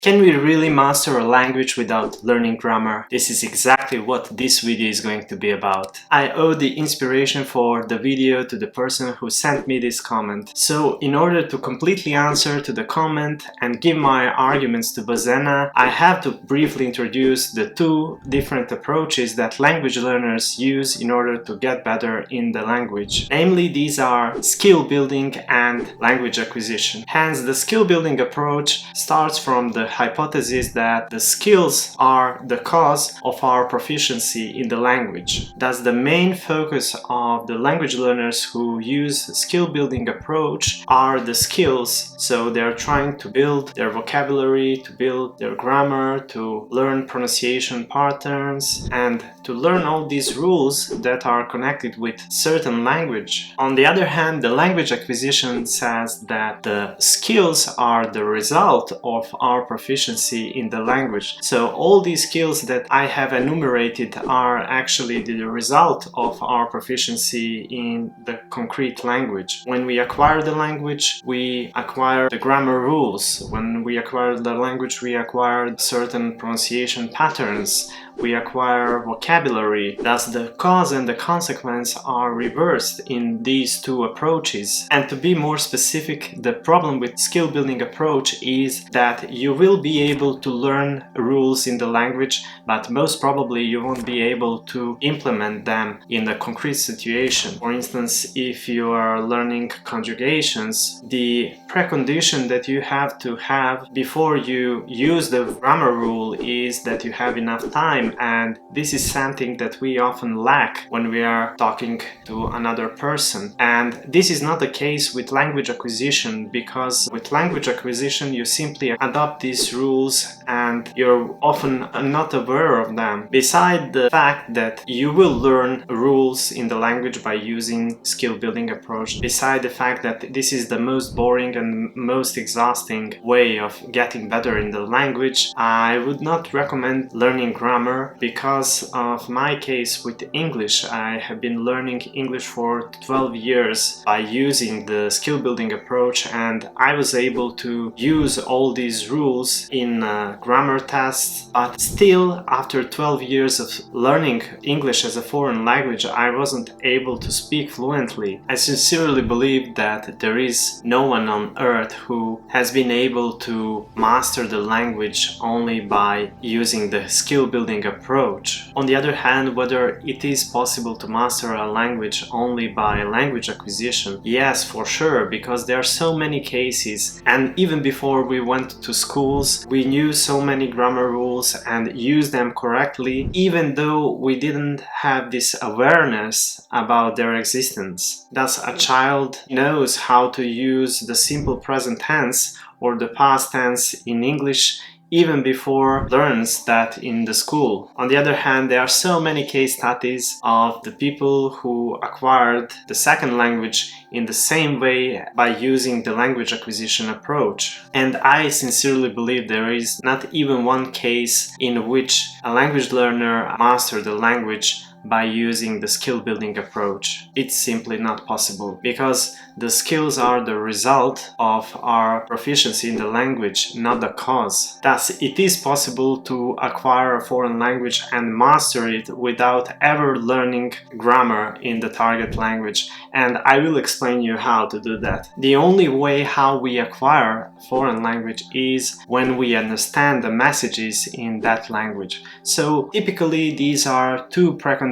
Can we really master a language without learning grammar? This is exactly what this video is going to be about. I owe the inspiration for the video to the person who sent me this comment. So in order to completely answer to the comment and give my arguments to Bozena, I have to briefly introduce the two different approaches that language learners use in order to get better in the language. Namely, these are skill building and language acquisition. Hence, the skill building approach starts from the hypothesis that the skills are the cause of our proficiency in the language. Thus, the main focus of the language learners who use skill building approach are the skills. So they're trying to build their vocabulary, to build their grammar, to learn pronunciation patterns, and to learn all these rules that are connected with certain language. On the other hand, the language acquisition says that the skills are the result of our proficiency in the language. So all these skills that I have enumerated are actually the result of our proficiency in the concrete language. When we acquire the language, we acquire the grammar rules. When we acquire the language, we acquire certain pronunciation patterns. We acquire vocabulary. Thus, the cause and the consequence are reversed in these two approaches. And to be more specific, the problem with skill building approach is that you will be able to learn rules in the language, but most probably you won't be able to implement them in a concrete situation. For instance, if you are learning conjugations, the precondition that you have to have before you use the grammar rule is that you have enough time, and this is something that we often lack when we are talking to another person. And this is not the case with language acquisition, because with language acquisition you simply adopt these rules and you're often not aware of them. Beside the fact that you will learn rules in the language by using skill building approach, beside the fact that this is the most boring and most exhausting way of getting better in the language, I would not recommend learning grammar. Because of my case with English, I have been learning English for 12 years by using the skill building approach, and I was able to use all these rules in grammar tests. But still, after 12 years of learning English as a foreign language, I wasn't able to speak fluently. I sincerely believe that there is no one on earth who has been able to master the language only by using the skill building approach. On the other hand, whether it is possible to master a language only by language acquisition, yes, for sure, because there are so many cases, and even before we went to schools, we knew so many grammar rules and used them correctly, even though we didn't have this awareness about their existence. Thus, a child knows how to use the simple present tense or the past tense in English even before learns that in the school. On the other hand, there are so many case studies of the people who acquired the second language in the same way by using the language acquisition approach. And I sincerely believe there is not even one case in which a language learner mastered the language by using the skill building approach. It's simply not possible, because the skills are the result of our proficiency in the language, not the cause. Thus, it is possible to acquire a foreign language and master it without ever learning grammar in the target language, and I will explain you how to do that. The only way how we acquire a foreign language is when we understand the messages in that language. So typically these are two preconditions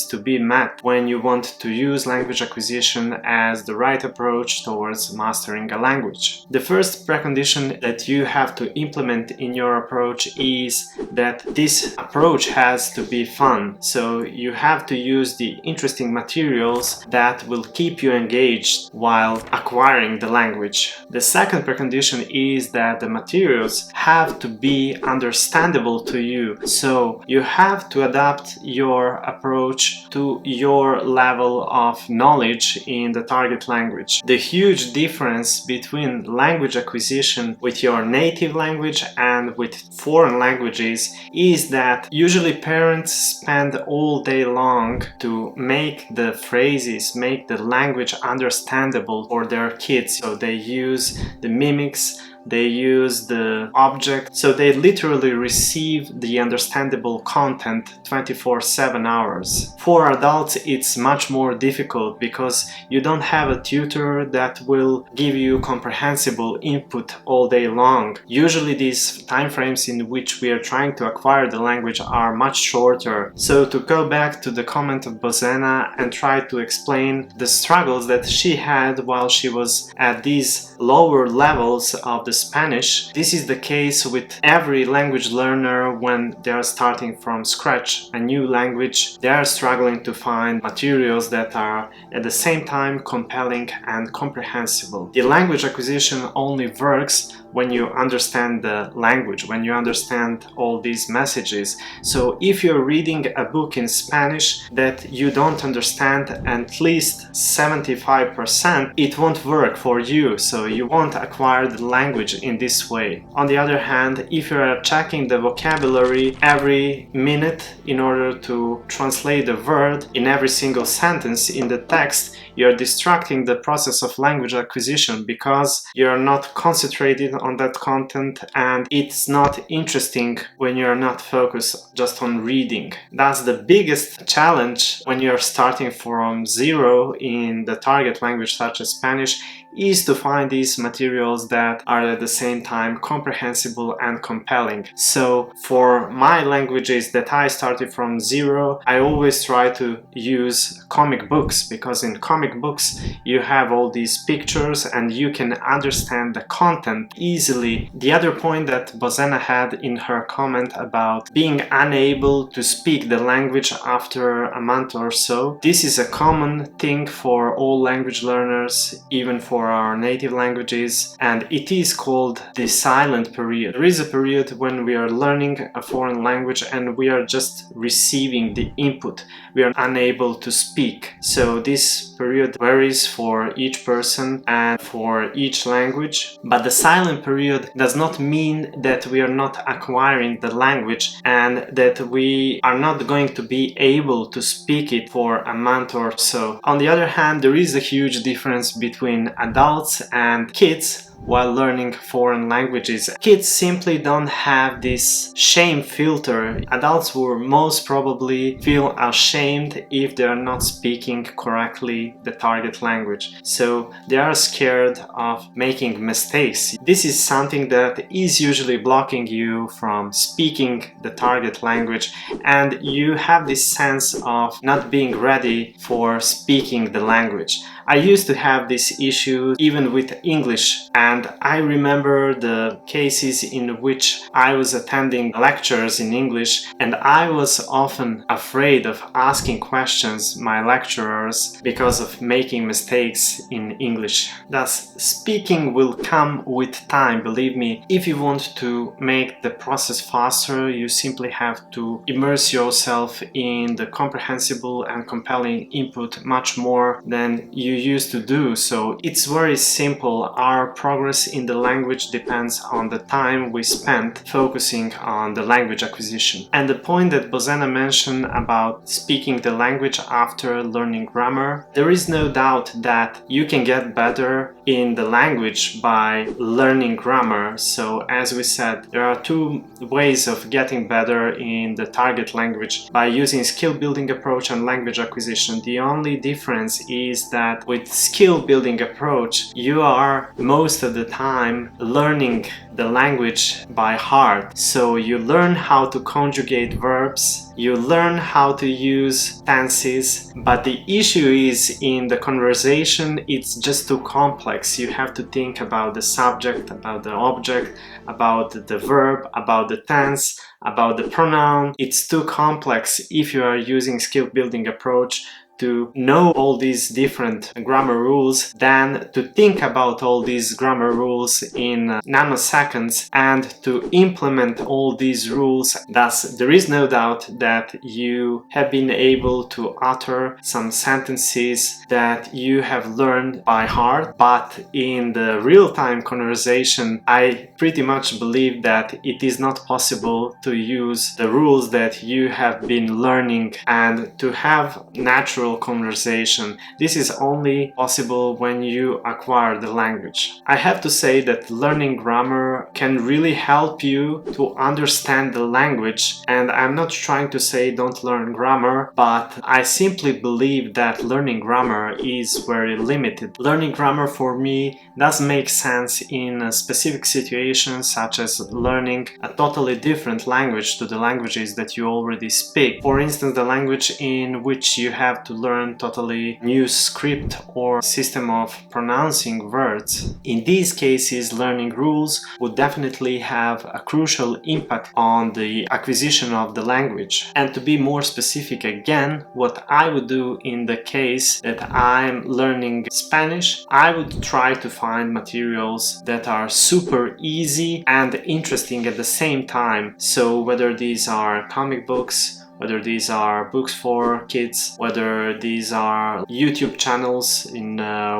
to be met when you want to use language acquisition as the right approach towards mastering a language. The first precondition that you have to implement in your approach is that this approach has to be fun. So you have to use the interesting materials that will keep you engaged while acquiring the language. The second precondition is that the materials have to be understandable to you. So you have to adapt your approach to your level of knowledge in the target language. The huge difference between language acquisition with your native language and with foreign languages is that usually parents spend all day long to make the phrases, make the language understandable for their kids. So they use the mimics, they use the object, so they literally receive the understandable content 24/7 hours. For adults it's much more difficult because you don't have a tutor that will give you comprehensible input all day long. Usually these time frames in which we are trying to acquire the language are much shorter. So to go back to the comment of Bozena and try to explain the struggles that she had while she was at these lower levels of the Spanish, this is the case with every language learner when they are starting from scratch a new language. They are struggling to find materials that are at the same time compelling and comprehensible. The language acquisition only works when you understand the language, when you understand all these messages. So if you're reading a book in Spanish that you don't understand at least 75%, it won't work for you, so you won't acquire the language in this way. On the other hand, if you're checking the vocabulary every minute in order to translate the word in every single sentence in the text, you're distracting the process of language acquisition because you're not concentrated on that content and it's not interesting when you're not focused just on reading. That's the biggest challenge when you're starting from zero in the target language such as Spanish, is to find these materials that are at the same time comprehensible and compelling. So for my languages that I started from zero, I always try to use comic books, because in comic books you have all these pictures and you can understand the content easily. The other point that Bozena had in her comment about being unable to speak the language after a month or so, this is a common thing for all language learners, even for our native languages, and it is called the silent period. There is a period when we are learning a foreign language and we are just receiving the input. We are unable to speak. So this period varies for each person and for each language. But the silent period does not mean that we are not acquiring the language and that we are not going to be able to speak it for a month or so. On the other hand, there is a huge difference between adults and kids while learning foreign languages. Kids simply don't have this shame filter. Adults will most probably feel ashamed if they are not speaking correctly the target language. So they are scared of making mistakes. This is something that is usually blocking you from speaking the target language, and you have this sense of not being ready for speaking the language. I used to have this issue even with English, and I remember the cases in which I was attending lectures in English and I was often afraid of asking questions my lecturers because of making mistakes in English. Thus, speaking will come with time, believe me. If you want to make the process faster, you simply have to immerse yourself in the comprehensible and compelling input much more than you used to do. So it's very simple. Our progress in the language depends on the time we spend focusing on the language acquisition. And the point that Bozena mentioned about speaking the language after learning grammar, there is no doubt that you can get better in the language by learning grammar. So as we said, there are two ways of getting better in the target language: by using skill building approach and language acquisition. The only difference is that with skill building approach, you are most of the time learning the language by heart. So you learn how to conjugate verbs, you learn how to use tenses, but the issue is in the conversation, it's just too complex. You have to think about the subject, about the object, about the verb, about the tense, about the pronoun. It's too complex if you are using skill building approach to know all these different grammar rules than to think about all these grammar rules in nanoseconds and to implement all these rules. Thus, there is no doubt that you have been able to utter some sentences that you have learned by heart, but in the real-time conversation, I pretty much believe that it is not possible to use the rules that you have been learning and to have natural natural conversation. This is only possible when you acquire the language. I have to say that learning grammar can really help you to understand the language, and I'm not trying to say don't learn grammar, but I simply believe that learning grammar is very limited. Learning grammar for me does make sense in specific situations, such as learning a totally different language to the languages that you already speak. For instance, the language in which you have to learn totally new script or system of pronouncing words. In these cases, learning rules would definitely have a crucial impact on the acquisition of the language. And to be more specific again, what I would do in the case that I'm learning Spanish, I would try to find materials that are super easy and interesting at the same time. So whether these are comic books, whether these are books for kids, whether these are YouTube channels in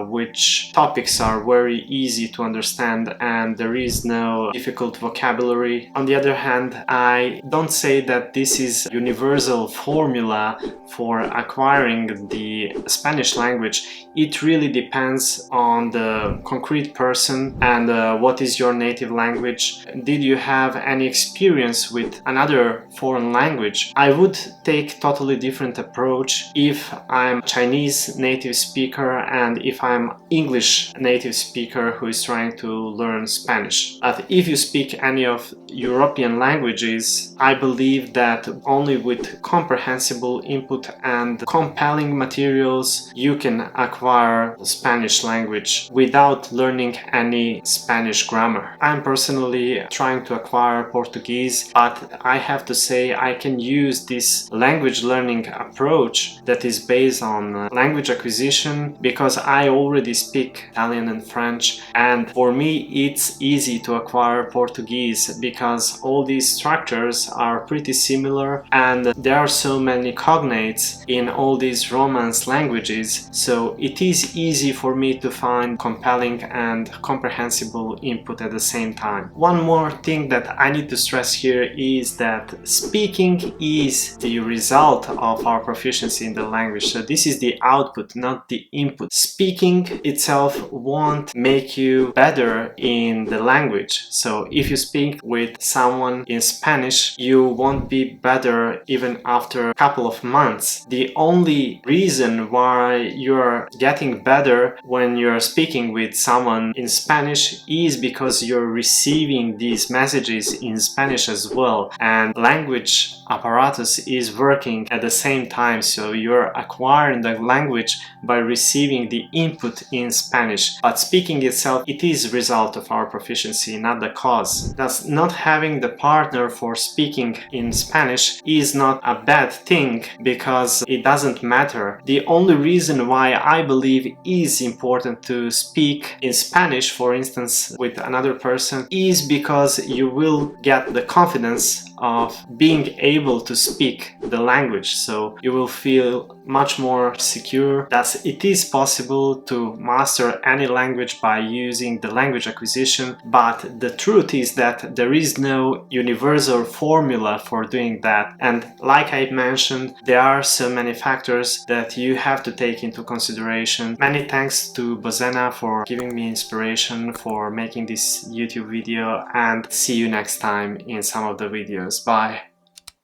which topics are very easy to understand and there is no difficult vocabulary. On the other hand, I don't say that this is a universal formula for acquiring the Spanish language. It really depends on the concrete person and what is your native language. Did you have any experience with another foreign language? I would take totally different approach if I'm Chinese native speaker and if I'm English native speaker who is trying to learn Spanish. But if you speak any of European languages, I believe that only with comprehensible input and compelling materials you can acquire the Spanish language without learning any Spanish grammar. I'm personally trying to acquire Portuguese, but I have to say I can use this language learning approach that is based on language acquisition because I already speak Italian and French, and for me it's easy to acquire Portuguese because all these structures are pretty similar and there are so many cognates in all these Romance languages, so it is easy for me to find compelling and comprehensible input at the same time. One more thing that I need to stress here is that speaking is the result of our proficiency in the language. So this is the output, not the input. Speaking itself won't make you better in the language. So if you speak with someone in Spanish, you won't be better even after a couple of months. The only reason why you're getting better when you're speaking with someone in Spanish is because you're receiving these messages in Spanish as well, and language apparatus is working at the same time, so you're acquiring the language by receiving the input in Spanish. But speaking itself, it is a result of our proficiency, not the cause. Thus, not having the partner for speaking in Spanish is not a bad thing because it doesn't matter. The only reason why I believe it is important to speak in Spanish, for instance, with another person, is because you will get the confidence of being able to speak the language, so you will feel much more secure. Thus, it is possible to master any language by using the language acquisition, but the truth is that there is no universal formula for doing that, and like I mentioned, there are so many factors that you have to take into consideration. Many thanks to Bozena for giving me inspiration for making this YouTube video, and see you next time in some of the videos. Bye!